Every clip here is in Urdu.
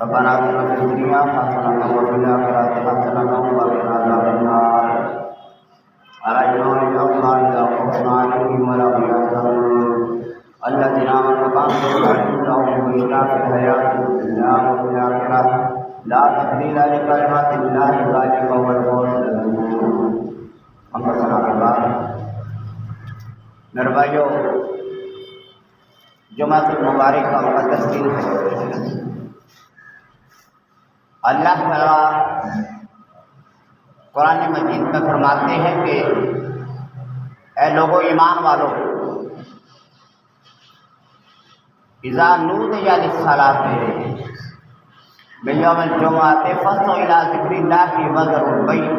ربنا آتنا في الدنيا حسنة وفي الآخرة حسنة وقنا عذاب النار أرأيتم الله إذا خوفنا عليهم ولا هم يحزنون الذين آمنوا وكانوا يعبدون بشرى في الحياة الدنيا وفي الآخرة لا تبديل لكلمات الله ذلك هو الفوز العظيم. اما صلاح اللہ میرے بھائیو، جمعۃ المبارک کا مقدس دن ہے. اللہ تعالیٰ قرآن مجید میں فرماتے ہیں کہ اے لوگو ایمان والو، اذا نودی للصلاۃ من یوم الجمعۃ فاسعوا الی ذکر اللہ وذروا البیع،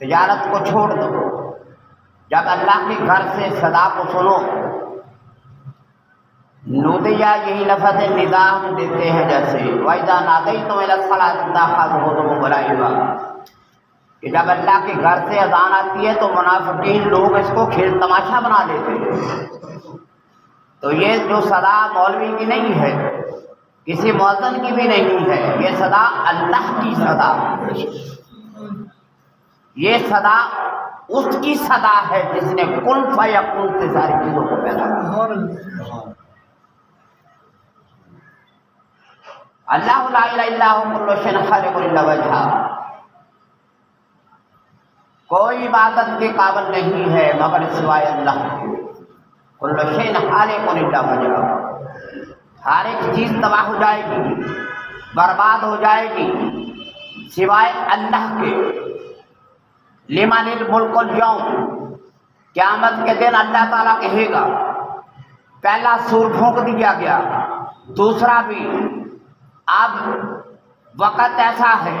تجارت کو چھوڑ دو، جب اللہ کے گھر سے صدا کو سنو. نودیہ یہی لفظ ندا ہم دیتے ہیں، جیسے وَإِذَا نَادَيْتُمْ إِلَى الصَّلَاةِ اتَّخَذُوهُ غَلِيظًا، کہ جب اللہ کے گھر سے اذان آتی ہے تو منافقین لوگ اس کو کھیل تماشا بنا لیتے ہیں. تو یہ جو صدا مولوی کی نہیں ہے، کسی مؤذن کی بھی نہیں ہے، یہ صدا اللہ کی صدا، یہ صدا اس کی صدا ہے جس نے کن فیکون سے ساری چیزوں کو پیدا کیا. اللہ لا الہ الا هو کل شیء خالق الا وجہہ، کوئی عبادت کے قابل نہیں ہے مگر سوائے اللہ کے. کل شیء خالق الا وجہہ، ہر ایک چیز تباہ ہو جائے گی، برباد ہو جائے گی سوائے اللہ کے. لمن الملک اليوم، قیامت کے دن اللہ تعالیٰ کہے گا. پہلا سور پھونک دیا گیا، دوسرا بھی. اب وقت ایسا ہے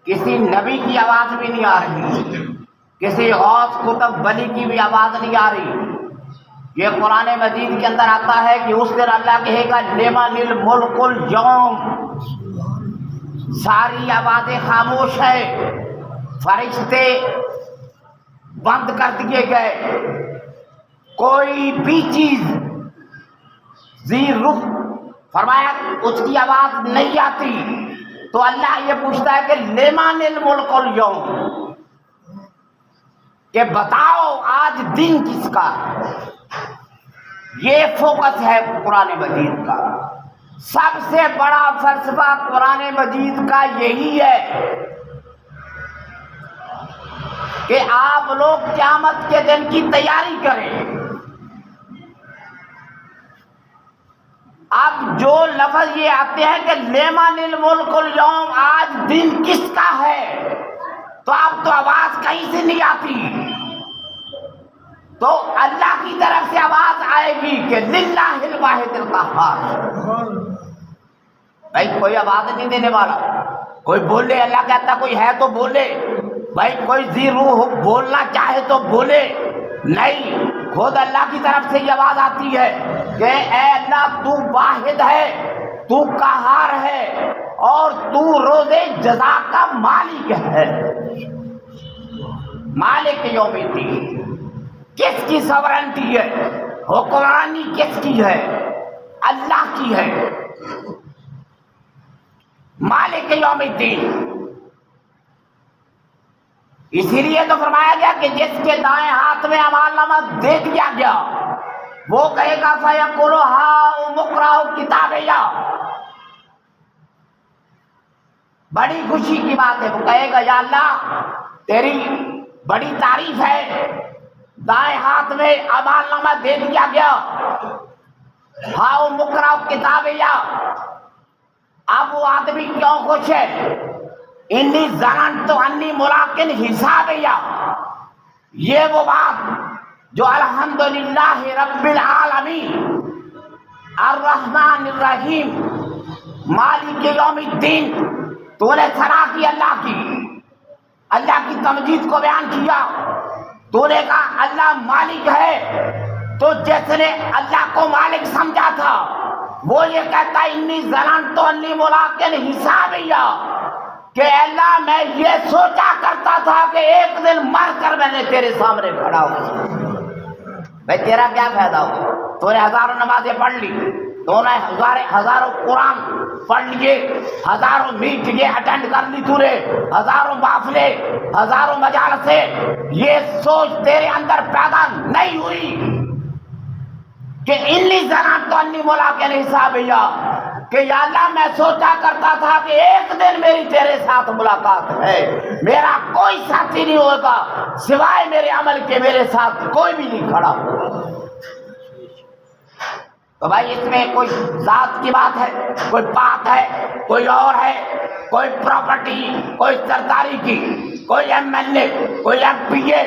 کسی نبی کی آواز بھی نہیں آ رہی، کسی غوث قطب ولی کی بھی آواز نہیں آ رہی. یہ قرآن مجید کے اندر آتا ہے کہ اس دن اللہ کہے گا لمن الملک اليوم، ساری آوازیں خاموش ہے، فرشتے بند کر دیے گئے، کوئی بھی چیز ذی رخ فرمایا اس کی آواز نہیں آتی. تو اللہ یہ پوچھتا ہے کہ لمن الملک اليوم، کہ بتاؤ آج دن کس کا ہے. یہ فوکس ہے قرآن مجید کا. سب سے بڑا فلسفہ قرآن مجید کا یہی ہے کہ آپ لوگ قیامت کے دن کی تیاری کریں. اب جو لفظ یہ آتے ہیں کہ لمن الملک اليوم، آج دن کس کا ہے، تو اب تو آواز کہیں سے نہیں آتی. تو اللہ کی طرف سے آواز آئے گی کہ للہ الواحد القہار. بھائی کوئی آواز نہیں دینے والا، کوئی بولے. اللہ کہتا کوئی ہے تو بولے. بھائی کوئی ذی روح بولنا چاہے تو بولے. نہیں، خود اللہ کی طرف سے یہ آواز آتی ہے کہ اے اللہ تو واحد ہے، تو قہار ہے، اور تو روز جزا کا مالک ہے. مالک یوم الدین، کس کی سورنٹی ہے، حکمرانی کس کی ہے؟ اللہ کی ہے. مالک یوم الدین. اسی لیے تو فرمایا گیا کہ جس کے دائیں ہاتھ میں اعمال نامہ دے دیا گیا وہ کہے گا فیقول ہاؤم اقرؤوا کتابیہ. بڑی خوشی کی بات ہے. وہ کہے گا یا اللہ تیری بڑی تعریف ہے، دائیں ہاتھ میں اعمال نامہ دے دیا گیا. ہاؤم اقرؤوا کتابیہ. اب وہ آدمی کیوں خوش ہے؟ انی ظننت انی ملاق حسابیہ. یہ وہ بات جو الحمدللہ رب العالمین الرحمن الرحیم مالک یوم الدین، تو نے ثنا کی اللہ کی تمجید کو بیان کیا. تو نے کہا اللہ مالک ہے. تو جس نے اللہ کو مالک سمجھا تھا وہ یہ کہتا انی ظننت انی ملاق حسابیہ، کہ اللہ میں یہ سوچا کرتا تھا کہ ایک دن مر کر میں نے تیرے سامنے کھڑا ہوں. بھائی تیرا کیا فائدہ ہو؟ تو نے ہزاروں نمازیں پڑھ لی، نے ہزاروں قرآن پڑھ لیے، ہزاروں میٹنگیں اٹینڈ کر لی تو نے، ہزاروں محفلیں، ہزاروں مجالسیں، یہ سوچ تیرے اندر پیدا نہیں ہوئی کہ انی زنان تو انی ملاقات حساب کہ یا اللہ میں سوچا کرتا تھا کہ ایک دن میری تیرے ساتھ ملاقات ہے، میرا کوئی ساتھی نہیں ہوگا سوائے میرے عمل کے، میرے ساتھ کوئی بھی نہیں کھڑا ہوگا۔ تو بھائی اس میں کوئی ذات کی بات ہے، کوئی بات ہے، کوئی اور ہے، کوئی پراپرٹی، کوئی سرداری کی، کوئی ایم ایل اے، کوئی ایم پی اے،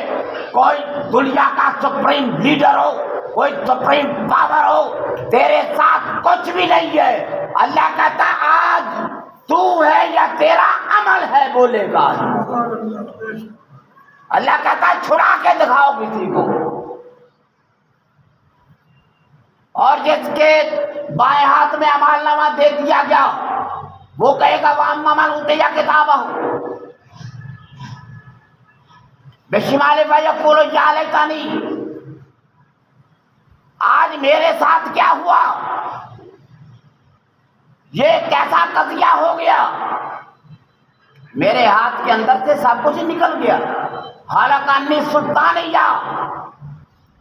کوئی دنیا کا سپریم لیڈر ہو، کوئی سپریم پاور ہو، تیرے ساتھ کچھ بھی نہیں ہے۔ اللہ کہتا آج تو ہے یا تیرا عمل ہے بولے گا۔ اللہ کہتا چھڑا کے دکھاؤ کسی کو، اور جس کے بائیں ہاتھ میں اعمال نامہ دے دیا گیا وہ کہے گا واما من اوتی کتابہ بشمال فیقول یا لیتنی، آج میرے ساتھ کیا ہوا، یہ کیسا قضیہ ہو گیا، میرے ہاتھ کے اندر سے سب کچھ نکل گیا۔ حالانکہ سلطانیہ،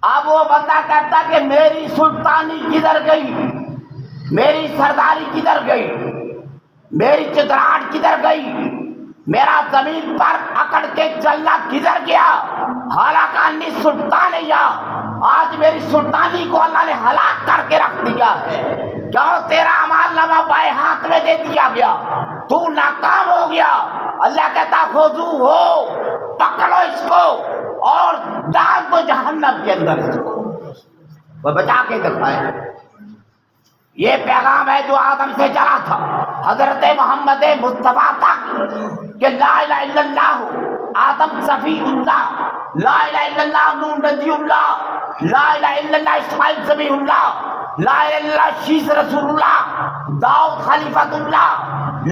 اب وہ بندہ کہتا کہ میری سلطانی کدھر گئی، میری سرداری کدھر گئی، میری چتراہٹ کدھر گئی، میرا زمین پر اکڑ کے چلنا کدھر گیا۔ حالانکہ سلطانیہ، آج میری سلطانی کو اللہ نے ہلاک کر کے رکھ دیا ہے، کیوں؟ تیرا اعمال نامہ بائیں ہاتھ میں دے دیا گیا، تو ناکام ہو گیا۔ اللہ کہتا خذو ہو، پکڑو اس کو اور ڈال دو جہنم کے اندر اس کو، وہ بچا کے دکھائے۔ یہ پیغام ہے جو آدم سے چلا تھا حضرت محمد مصطفیٰ تک کہ لا الہ الا اللہ آدم صفی اللہ، لا الہ الا اللہ نوح نبی اللہ، لا الہ الا اللہ اسماعیل ذبیح اللہ، لا الہ الا اللہ شیس رسول اللہ، داؤد خلیفۃ اللہ،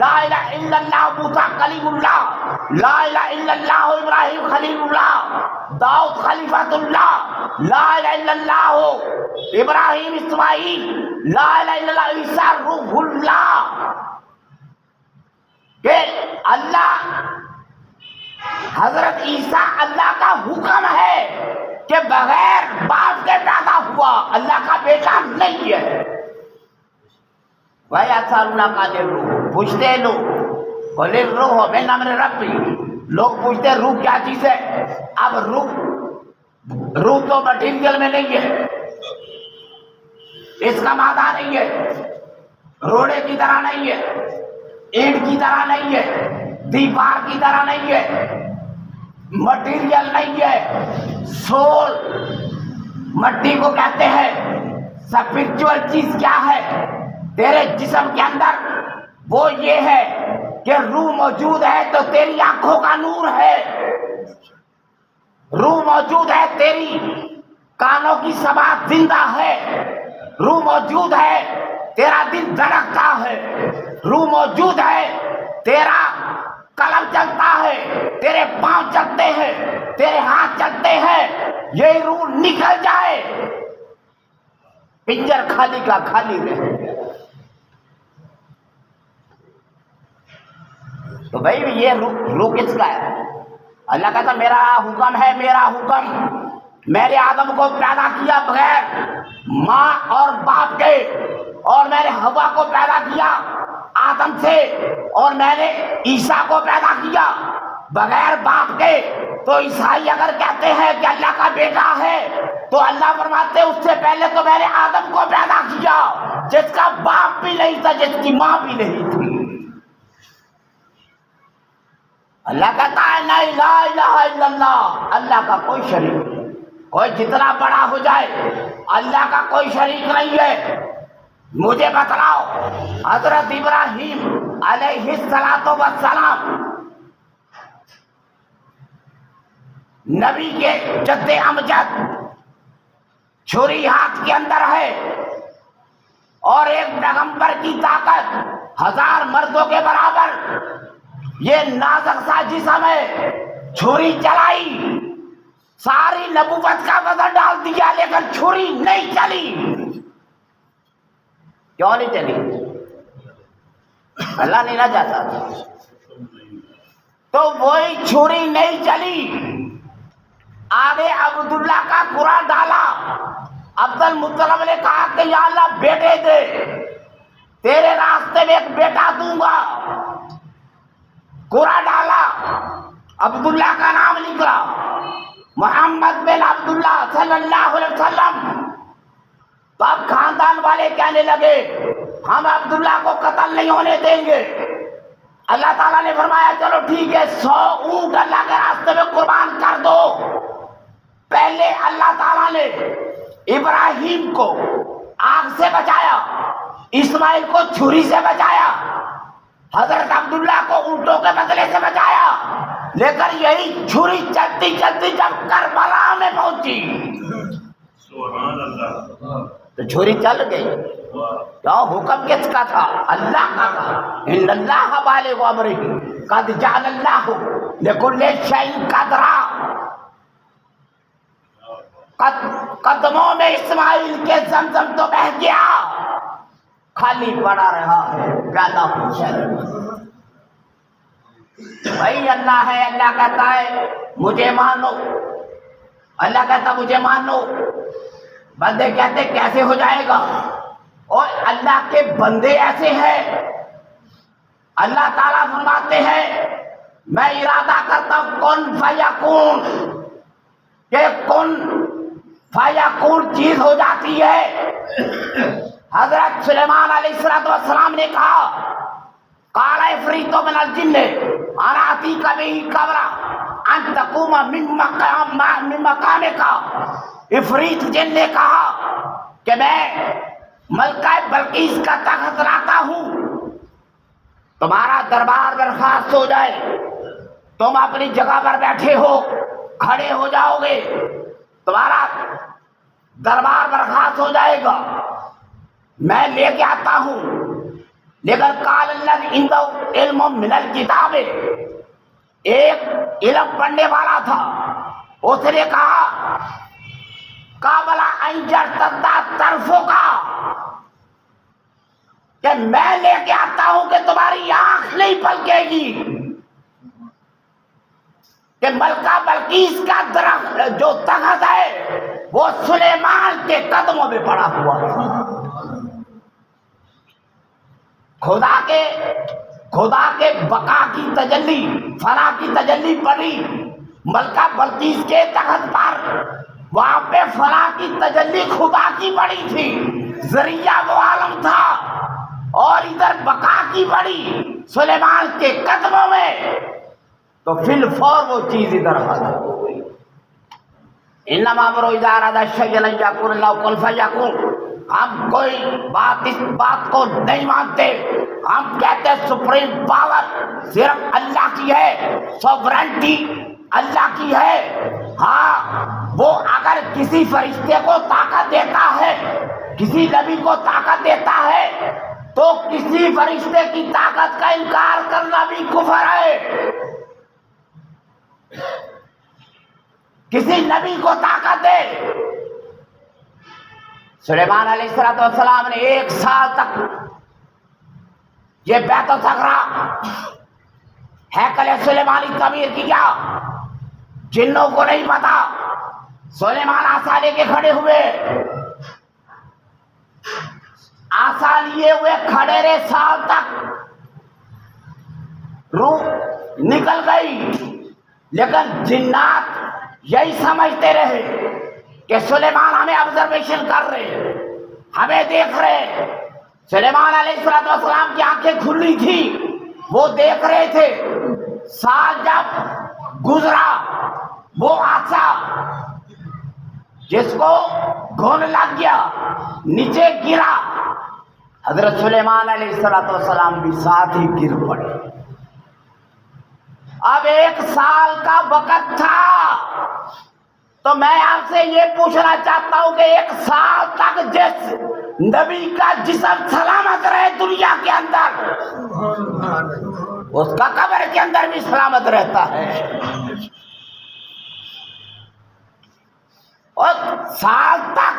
لا الہ الا اللہ موسیٰ کلیم اللہ، لا الہ الا اللہ ابراہیم خلیل اللہ، داؤد خلیفۃ اللہ، لا الہ الا اللہ ابراہیم اسماعیل، لا الہ الا اللہ عیسیٰ روح اللہ، کہ اللہ حضرت عیسیٰ اللہ کا حکم ہے کہ بغیر باپ کے پیدا ہوا، اللہ کا بیٹا نہیں ہے۔ وَيَسْأَلُونَكَ عَنِ الرُّوحِ، پوچھتے ہیں لوگ قُلِ الرُّوحُ مِنْ أَمْرِ رَبِّي، لوگ پوچھتے ہیں روح کیا چیز ہے۔ اب روح تو مٹیریل میں نہیں ہے، اس کا مادہ نہیں ہے، روڑے کی طرح نہیں ہے، اینٹ کی طرح نہیں ہے، دیوار کی طرح نہیں ہے، مٹیریل نہیں ہے۔ سول مٹی کو کہتے ہیں۔ سپرچول چیز کیا ہے تیرے جسم کے اندر؟ وہ یہ ہے کہ روح موجود ہے تو تیری آنکھوں کا نور ہے، روح موجود ہے تیری کانوں کی سماعت زندہ ہے، روح موجود ہے تیرا دل دھڑکتا ہے، روح موجود ہے تیرا قلم چلتا ہے، تیرے پاؤں چلتے ہیں، تیرے ہاتھ چلتے ہیں۔ یہ روح نکل جائے پنجر خالی کا خالی رہے۔ تو بھائی یہ روح کس کا ہے؟ اللہ کہتا میرا حکم ہے، میرا حکم، میں نے آدم کو پیدا کیا بغیر ماں اور باپ کے، اور میں نے حوا کو پیدا کیا آدم سے، اور میں نے عیسیٰ کو پیدا کیا بغیر باپ کے۔ تو عیسائی اگر کہتے ہیں کہ اللہ کا بیٹا ہے تو اللہ فرماتے اس سے پہلے تو میں نے آدم کو پیدا کیا جس کا باپ بھی نہیں تھا، جس کی ماں بھی نہیں تھی۔ اللہ کہتا ہے نہیں، لا الہ الا اللہ، اللہ کا کوئی شریک نہیں، کوئی جتنا بڑا ہو جائے اللہ کا کوئی شریک نہیں ہے۔ مجھے بتلاؤ حضرت ابراہیم علیہ السلام نبی کے جد امجد، چھری ہاتھ کے اندر ہے، اور ایک پیغمبر کی طاقت 1000 مردوں کے برابر، یہ نازک سا جسم ہے، چھری چلائی، ساری نبوت کا وزن ڈال دیا لیکن چھری نہیں چلی۔ کیوں نہیں چلی؟ اللہ نہیں نہ چاہتا تھا، تو وہی چھری نہیں چلی، آگے عبداللہ کا قرآن ڈالا۔ عبد المطلب نے کہا کہ یا اللہ بیٹے دے، تیرے راستے میں ایک بیٹا دوں گا۔ قرآن ڈالا، عبداللہ کا نام نکلا، محمد بن عبداللہ صلی اللہ علیہ وسلم۔ تو اب خاندان والے کہنے لگے ہم عبداللہ کو قتل نہیں ہونے دیں گے۔ اللہ تعالیٰ نے فرمایا چلو ٹھیک ہے، 100 اونٹ اللہ کے راستے میں قربان کر دو۔ پہلے اللہ تعالیٰ نے ابراہیم کو آگ سے بچایا، اسماعیل کو چھری سے بچایا، حضرت عبداللہ کو اونٹوں کے بدلے سے بچایا، لیکن یہی چھری چلتی چلتی جب کربلا میں پہنچی سبحان اللہ، تو چھری چل گئی۔ کیا حکم کس کا تھا؟ اللہ کا تھا۔ ان اللہ بالغ امرہ قد جعل اللہ لکل شیء قدرا۔ قدموں میں اسماعیل کے زمزم تو بہہ گیا، خالی پڑا رہا ہے پیالہ حسین۔ بھائی اللہ ہے، اللہ کہتا ہے مجھے مانو، اللہ کہتا مجھے مانو، بندے کہتے کیسے ہو جائے گا؟ اور اللہ کے بندے ایسے ہیں، اللہ تعالیٰ فرماتے ہیں میں ارادہ کرتا ہوں کن فیکون، کہ کن فیکون چیز ہو جاتی ہے۔ حضرت سلیمان علیہ السلام نے کہا قال عفریت من الجن انا آتیک بہ قبل ان تقوم من مقامک۔ عفریت جن نے کہا کہ میں ملکہ بلقیس کا تخت لاتا ہوں، تمہارا دربار برخاست ہو جائے، تم اپنی جگہ پر بیٹھے ہو، کھڑے ہو جاؤ گے، تمہارا دربار برخاست ہو جائے گا، میں لے کے آتا ہوں۔ لیکن قال الذی عنده علم من الکتاب، ایک علم پڑھنے والا تھا، اس نے کہا قابل ان یرتد طرفک، کہ میں لے کے آتا ہوں کہ تمہاری آنکھ نہیں پلکے گی، کہ ملکہ بلقیس کا درخت جو تخت ہے وہ سلیمان کے قدموں میں پڑا ہوا تھا۔ خدا کے بقا کی تجلی، فنا کی تجلی پڑی ملکہ بلقیس کے تخت پر، وہاں پہ فنا کی تجلی خدا کی پڑی تھی، ذریعہ وہ عالم تھا، اور ادھر بقا کی پڑی سلیمان کے قدموں میں، تو فی الفور وہ چیز ادھر حاضر ہو گئی۔ انما امرؤ اذا اراد شیئا ان یقول له کن فیکون۔ ہم کوئی اس بات کو نہیں مانتے، ہم کہتے ہیں سپریم پاور صرف اللہ کی ہے، سوورنٹی اللہ کی ہے۔ ہاں وہ اگر کسی فرشتے کو طاقت دیتا ہے، کسی نبی کو طاقت دیتا ہے، تو کسی فرشتے کی طاقت کا انکار کرنا بھی کفر ہے۔ کسی نبی کو طاقت دے، سلیمان علیہ السلام نے 1 سال تک یہ بیت الصخرہ ہیکل سلیمانی تعمیر کیا، جنوں کو نہیں پتا، سلیمان آسا لے کے کھڑے ہوئے، آسا لیے ہوئے کھڑے رہے، سال تک روح نکل گئی، لیکن جنات یہی سمجھتے رہے کہ سلیمان ہمیں آبزرویشن کر رہے، ہمیں دیکھ رہے۔ سلیمان علیہ السلام کی آنکھیں کھلی تھی، وہ دیکھ رہے تھے۔ سال جب گزرا، وہ آسا جس کو گھن لگ گیا نیچے گرا، حضرت سلیمان علیہ السلام بھی ساتھ ہی گر پڑے۔ اب 1 سال کا وقت تھا، تو میں آپ سے یہ پوچھنا چاہتا ہوں کہ 1 سال تک جس نبی کا جسم سلامت رہے دنیا کے اندر، اس کا قبر کے اندر بھی سلامت رہتا ہے۔ اور سال تک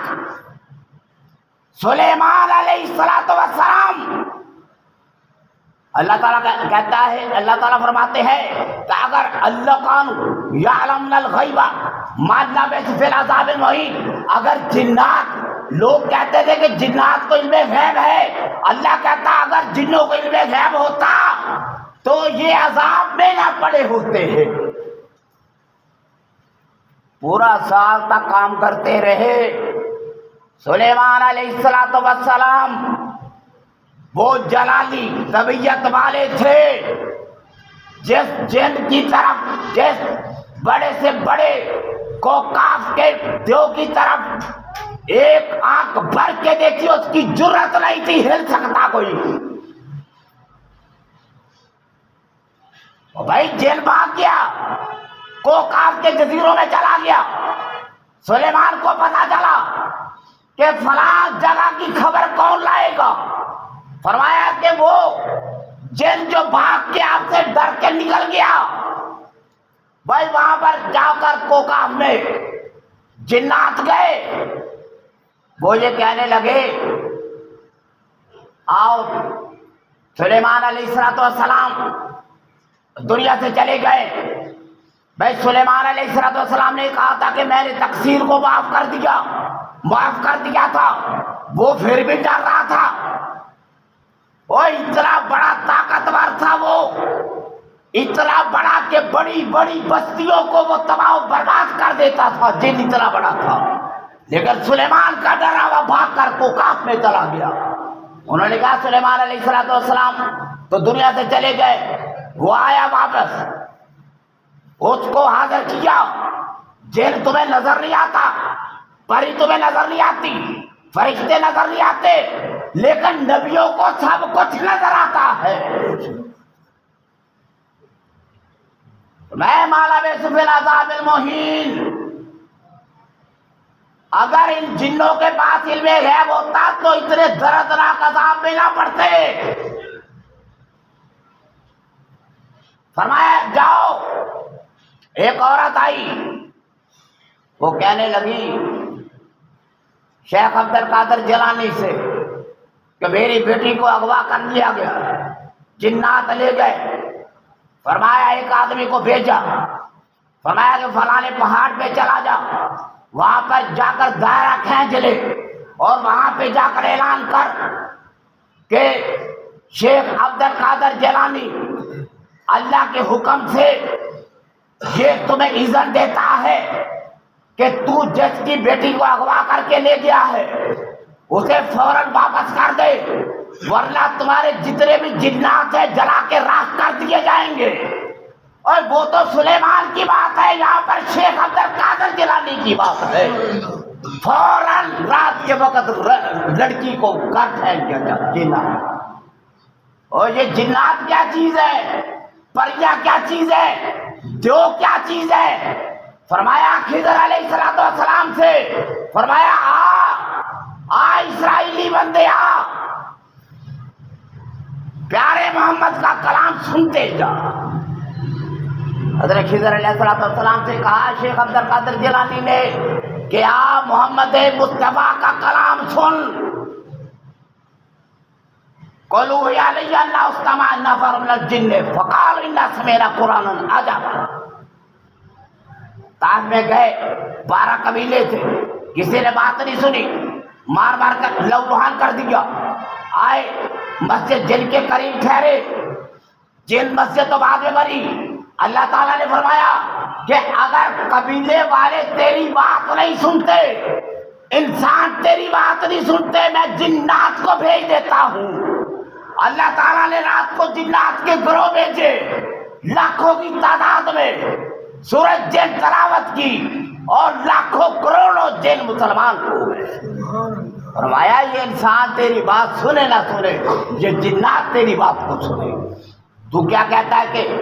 سلیمان علیہ السلام، اللہ تعالیٰ کہتا ہے، اللہ تعالیٰ فرماتے ہیں کہ اگر اللہ کانوا یعلمون الغیب ما لبثوا فی العذاب المہین، اگر جنات، لوگ کہتے تھے کہ جنات کو علم غیب ہے، اللہ کہتا اگر جنوں کو علم غیب ہوتا تو یہ عذاب میں نہ پڑے ہوتے ہیں۔ پورا سال تک کام کرتے رہے۔ سلیمان علیہ السلام وہ جلالی طبیعت والے تھے، جن کی طرف، جس بڑے سے بڑے کوکاف کے دیو کی طرف ایک آنکھ بھر کے دیکھی اس کی جرت نہیں تھی ہل سکتا کوئی۔ بھائی جیل بھاگ گیا، کوکاف کے جزیروں میں چلا گیا۔ سلیمان کو پتا چلا کہ فلاں جگہ کی خبر کون لائے گا، فرمایا کہ وہ جن جو بھاگ کے آپ سے ڈر کے نکل گیا، بھائی وہاں پر جا کر کوکاف میں جنات گئے، وہ یہ کہنے لگے آؤ، سلیمان علیہ السلام دنیا سے چلے گئے۔ بھائی سلیمان علیہ السلام نے کہا تھا کہ میں نے تقصیر کو معاف کر دیا تھا، وہ پھر بھی ڈر رہا تھا۔ وہ اتنا بڑا طاقتور تھا، وہ اتنا بڑا کہ بڑی بڑی بستیوں کو وہ تباہ و برباد کر دیتا تھا، جن اتنا بڑا تھا۔ لیکن سلیمان کا ڈرا ہوا بھاگ کر کوکاف میں چلا گیا۔ انہوں نے کہا سلیمان علیہ السلام تو دنیا سے چلے گئے، وہ آیا واپس، اس کو حاضر کیا، جن تمہیں نظر نہیں آتا، پری تمہیں نظر نہیں آتی، فرشتے نظر نہیں آتے، لیکن نبیوں کو سب کچھ نظر آتا ہے۔ میں مالا بے فی العذاب المہین، اگر ان جنوں کے پاس علم غیب ہوتا تو اتنے دردناک عذاب میں نہ پڑتے۔ فرمایا جاؤ، ایک عورت آئی، وہ کہنے لگی شیخ عبد القادر جیلانی سے کہ میری بیٹی کو اغوا کر لیا گیا، جنات لے گئے۔ فرمایا ایک آدمی کو بھیجا، فرمایا کہ فلانے پہاڑ پہ چلا جا، وہاں پر جا کر دائرہ کھینچ لے اور وہاں پہ جا کر اعلان کر کہ شیخ عبد القادر جیلانی اللہ کے حکم سے یہ تمہیں اذن دیتا ہے کہ تو جس کی بیٹی کو اغوا کر کے لے گیا ہے اسے فوراً واپس کر دے، ورنہ تمہارے جتنے بھی جنات ہیں جلا کے راکھ کر دیے جائیں گے۔ اور وہ تو سلیمان کی بات ہے، یہاں پر شیخ عبد القادر جیلانی کی بات ہے۔ فوراً رات کے وقت لڑکی کو کر پھینک دیا جنات۔ اور یہ جنات کیا چیز ہے، پریاں کیا چیز ہے، دیو کیا چیز ہے؟ فرمایا خضر علیہ السلام سے، فرمایا آ اسرائیلی بندے آ، پیارے محمد کا کلام سنتے جا۔ حضرت خضر علیہ السلام سے کہا شیخ عبد القادر جیلانی نے کہ آ محمد مصطفیٰ کا کلام سن۔ قولوا یا علی ان استمع نفر من الجن فقالوا انا سمعنا قرآنا عجبا۔ تاج میں گئے، 12 قبیلے تھے، کسی نے بات نہیں سنی، مار مار کر لہو کر دیا۔ آئے مسجد جن کے قریب ٹھہرے، جن مسجد تو بعد میں بنی۔ اللہ تعالیٰ نے فرمایا کہ اگر قبیلے والے تیری بات نہیں سنتے، انسان تیری بات نہیں سنتے، میں جنات کو بھیج دیتا ہوں۔ اللہ تعالیٰ نے رات کو جنات کے گروہ بھیجے، لاکھوں کی تعداد میں، سورج جن تلاوت کی اور لاکھوں کروڑوں جن مسلمان ہو گئے۔ فرمایا یہ انسان تیری بات سنے نہ سنے، یہ جنات تیری بات کو سنے۔ تو کیا کہتا ہے کہ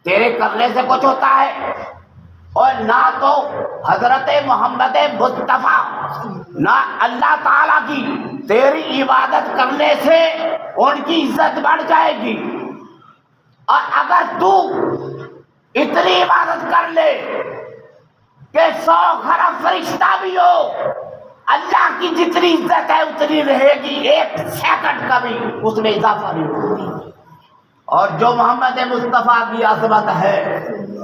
تیرے کرنے سے کچھ ہوتا ہے؟ اور نہ تو حضرت محمد مصطفیٰ، نہ اللہ تعالیٰ کی تیری عبادت کرنے سے ان کی عزت بڑھ جائے گی، اور اگر تو اتنی عبادت کر لے کہ 100 خراب فرشتہ بھی ہو، اللہ کی جتنی عزت ہے اتنی رہے گی، ایک سیکنڈ کا بھی اس میں اضافہ نہیں ہوگا۔ اور جو محمد مصطفیٰ کی عظمت ہے،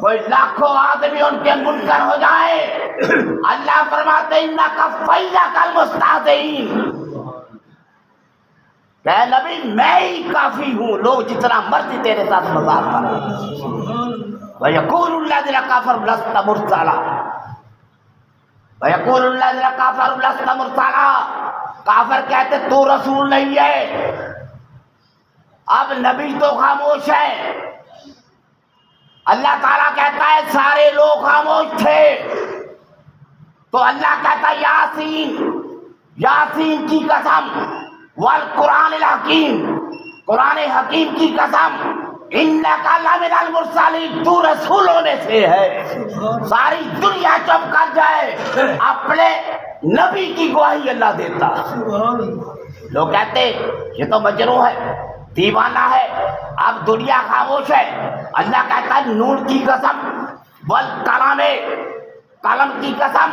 کوئی لاکھوں آدمی ان کے منکر ہو جائے، اللہ فرماتے انک فیک المستہزئین، کہ نبی میں ہی کافی ہوں، لوگ جتنا مرضی تیرے ساتھ مذاق کریں۔ وَيَقُولُ الَّذِينَ كَفَرُوا لَسْتَ مُرْسَلًا، وَيَقُولُ الَّذِينَ كَفَرُوا لَسْتَ مُرْسَلًا، کافر کہتے تو رسول نہیں ہے۔ اب نبی تو خاموش ہے، اللہ تعالیٰ کہتا ہے سارے لوگ خاموش تھے، تو اللہ کہتا ہے یاسین، یاسین کی قسم، والقرآن الحکیم، قرآن حکیم کی قسم، انک لمن المرسلین، تو رسولوں میں سے ہے۔ ساری دنیا چپ کر جائے، اپنے نبی کی گواہی اللہ دیتا۔ لوگ کہتے یہ تو مجنون ہے، دیوانہ ہے، اب دنیا خاموش ہے۔ اللہ کہتا ہے نون کی قسم، والقلم، قلم کی قسم،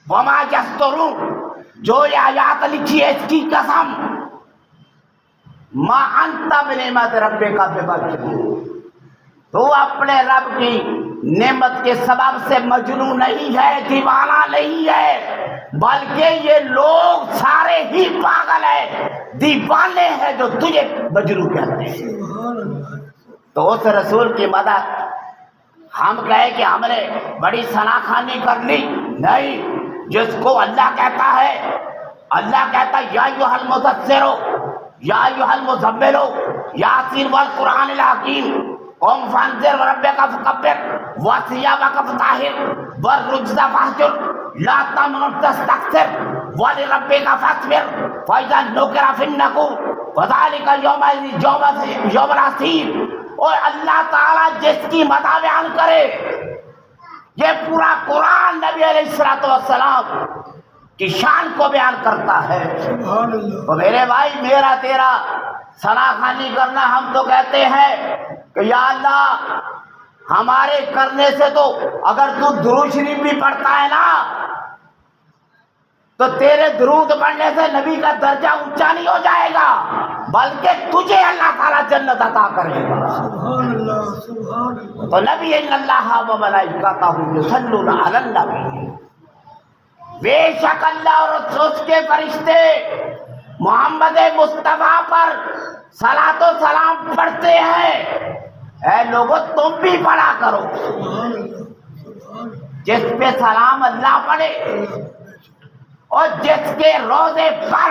وما یسطرون، جو آیات لکھی ہے اس کی قسم، ما انت بنعمت ربک بمجنون، تو اپنے رب کی نعمت کے سبب سے مجنون نہیں ہے، دیوانہ نہیں ہے، بلکہ یہ لوگ سارے ہی پاگل ہیں، دیوانے ہیں جو تجھے مجنون کہتے ہیں۔ تو اس رسول کی مدد ہم کہے کہ ہم نے بڑی ثناخوانی کر لی، نہیں، جس کو اللہ کہتا ہے، اللہ کہتا ہے یا ایھا المدثر یا ایھا المزمل یاسین والقرآن الحکیم قم فانذر وربک فکبر وثیابک فطہر والرجز فاہجر لا تمنن تستکثر ولربک فاصبر فاذا نقر فی النقور وذلک یوم عسیر۔ اور اللہ تعالیٰ جس کی مدح بیان کرے، یہ پورا قرآن نبی علیہ الصلوۃ والسلام کی شان کو بیان کرتا ہے۔ تو میرے بھائی، میرا تیرا ثناخوانی کرنا، ہم تو کہتے ہیں کہ یا اللہ ہمارے کرنے سے تو اگر تو درود شریف بھی پڑھتا ہے نا، تو تیرے درود پڑھنے سے نبی کا درجہ اونچا نہیں ہو جائے گا، بلکہ تجھے اللہ تعالیٰ جنت عطا کرے گا۔ تو نبی ان اللہ و ملائکتہ یصلون علی النبی، بے شک اللہ اور اس کے فرشتے محمد مصطفیٰ پر صلاۃ و سلام پڑھتے ہیں۔ اے لوگو تم بھی پڑھا کرو، جس پہ سلام اللہ پڑھے اور جس کے روزے پر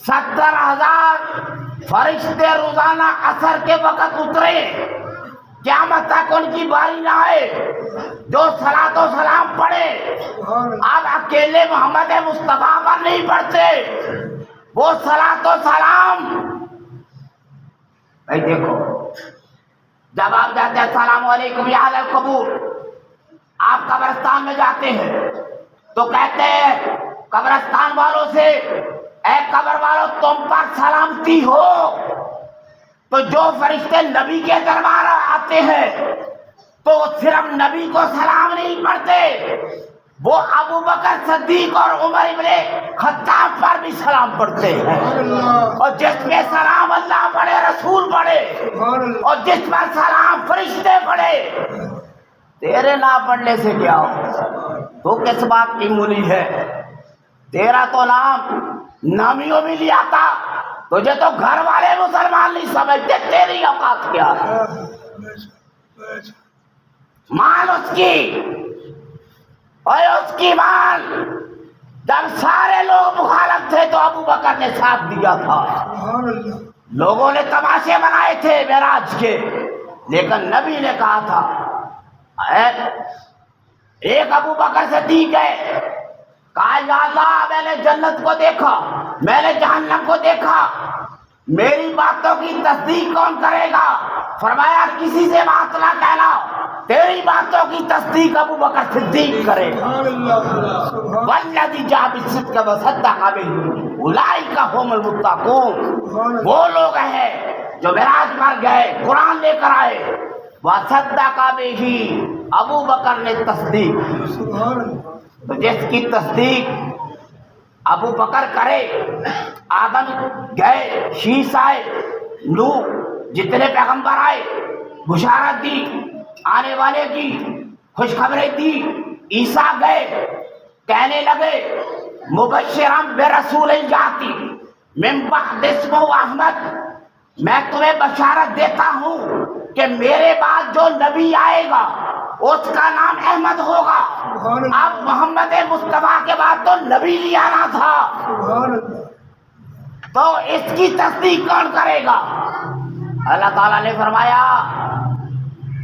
70,000 فرشتے روزانہ عصر کے وقت اترے، قیامت تک ان کی باری نہ آئے، جو صلاۃ و سلام پڑھے، آپ اکیلے محمد مصطفیٰ پر نہیں پڑھتے، وہ صلاۃ و سلام۔ بھائی دیکھو، جب آپ جاتے ہیں السلام علیکم یا اہل القبور، آپ قبرستان میں جاتے ہیں تو کہتے ہیں قبرستان والوں سے، اے قبر والوں تم پر سلامتی ہو۔ تو جو فرشتے نبی کے دربار آتے ہیں تو صرف نبی کو سلام نہیں پڑھتے، وہ ابو بکر صدیق اور عمر ابن خطاب پر بھی سلام پڑھتے ہیں۔ اور جس پہ سلام اللہ پڑھے، رسول پڑھے، اور جس پر سلام فرشتے پڑھے، تیرے نہ پڑھنے سے کیا ہو؟ تو کس بات کی مولی ہے؟ تیرا تو نام نامیوں بھی لیا تھا، تجھے تو گھر والے مسلمان نہیں سمجھتے، تیری اوقات کیا ہے؟ مان اس کی، اور اس کی مان، جب سارے لوگ مخالف تھے تو ابو بکر نے ساتھ دیا تھا۔ لوگوں نے تماشے بنائے تھے معراج کے، لیکن نبی نے کہا تھا، ایک ابو بکر صدیق ہے، کہا یا اللہ میں نے جنت کو دیکھا، میں نے جہنم کو دیکھا، میری باتوں کی تصدیق کون کرے گا؟ فرمایا کسی سے بات نہ کہنا، تیری باتوں کی تصدیق ابو بکر صدیق کرے گا۔ والذی جاء بالصدق وصدق بہ اولئک هم المتقون، وہ لوگ ہیں جو معراج پر گئے، قرآن لے کر آئے، وصدق بہ، ابو بکر نے تصدیق کی۔ تو جس کی تصدیق ابو بکر کرے، آدم گئے، شیس آئے، نوح، جتنے پیغمبر آئے بشارت دی، آنے والے کی خوشخبری دی۔ عیسیٰ گئے، کہنے لگے مبشرم برسول یاتی من بعد اسمہ احمد، میں تمہیں بشارت دیتا ہوں کہ میرے بعد جو نبی آئے گا اس کا نام احمد ہوگا۔ اب محمد مصطفیٰ کے بعد تو نبی نہیں آنا تھا، تو اس کی تصدیق کون کرے گا؟ اللہ تعالیٰ نے فرمایا،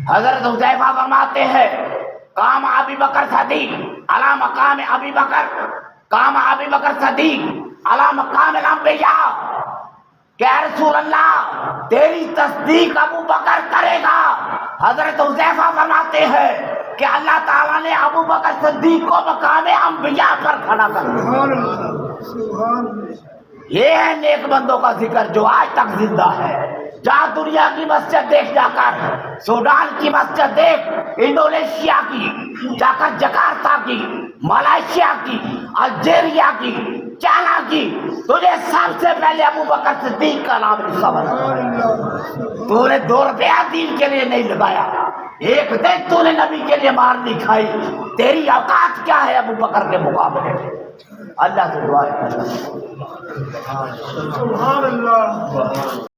حضرت حذیفہ فرماتے ہیں قام ابی بکر صدیق علی مقام ابی بکر، قام ابی بکر صدیق علی مقام الانبیاء، کہ اے رسول اللہ تیری تصدیق ابو بکر کرے گا۔ حضرت حذیفہ فرماتے ہیں کہ اللہ تعالیٰ نے ابو بکر صدیق کو مقام انبیاء پر کھڑا کر دیا۔ یہ ہے نیک بندوں کا ذکر جو آج تک زندہ ہے۔ جا دنیا کی مسجد دیکھ جا کر، سوڈان کی مسجد دیکھ، انڈونیشیا کی، جا کر جکارتا کی، ملائیشیا کی، الجیریا کی، چائنا کی، تجھے سب سے پہلے ابو بکر صدیق کا نام خبر ہے۔ تو نے 2 روپیہ دین کے لیے نہیں لگایا، ایک دن تو نے نبی کے لیے مار نہیں کھائی، تیری اوقات کیا ہے ابو بکر کے مقابلے میں؟ اللہ سے دعا ہے۔ سبحان اللہ۔